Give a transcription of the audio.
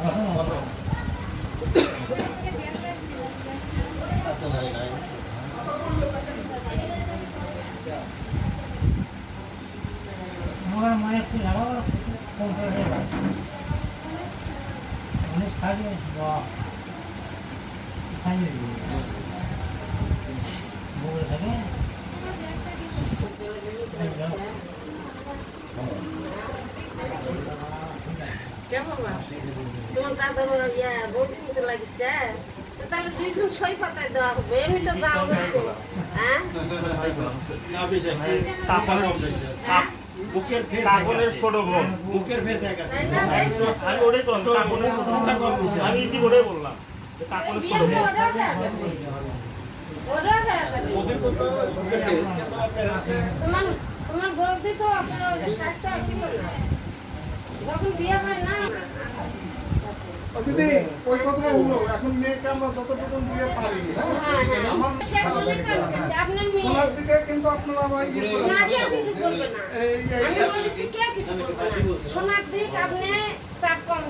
আমার মায়ের কি লাগাবো ফোন করে অনেক থাকে বা খাইয়ে বলে থাকে তোমার দাদা বৌদির মতো লাগিচ্ছে তাহলে দুইজন ছয় পাতায় দেওয়া হবে এমনি তো দাও হ্যাঁ বুকের ফেস কাগলের ছোট বোন বুকের ফেস এক আছে আমি ওটাই বললাম কাগলের ছোটটা কম বেশি আমি ইতি ওটাই বললাম যে কাগলের ছোট বোন ওদের তো বুকের ফেস কিন্তু আপনার আছে তোমার বৌদি তো আপনার স্বাস্থ্য আছে না যখন বিয়ে হয় না দিদি ওই কথাই হলো এখন মেয়েকে আমরা যতটুকু দিয়ে পারি সোনার দিকে কিন্তু আপনারা আমার সোনার দিক আপনি চাপ কম